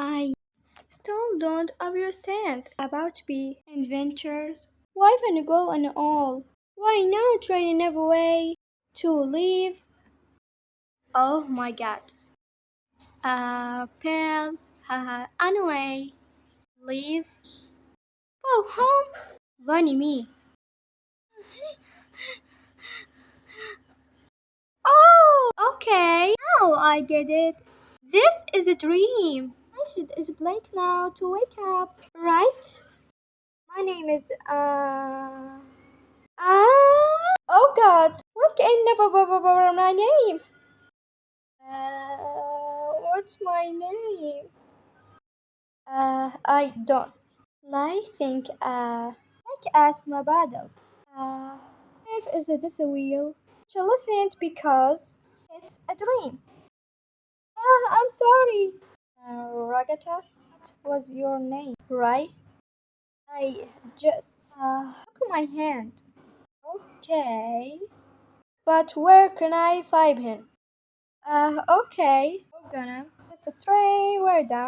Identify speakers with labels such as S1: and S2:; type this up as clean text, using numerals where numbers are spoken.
S1: I still don't understand about be adventures. Why and goal and all? Why no training every way to leave? Oh my god. Pal, anyway, leave. Go home. Funny me. Oh, okay. Now I get it. This is a dream. I should is blank now to wake up, right? My name is oh God! Why can I never remember my name? What's my name? I don't. I think like asthma battle. Uh, if is this a wheel? She listened because it's a dream. I'm sorry. Ragata, what was your name, right? I just took my hand. Okay. But where can I find him? Okay. We're gonna just stray where down.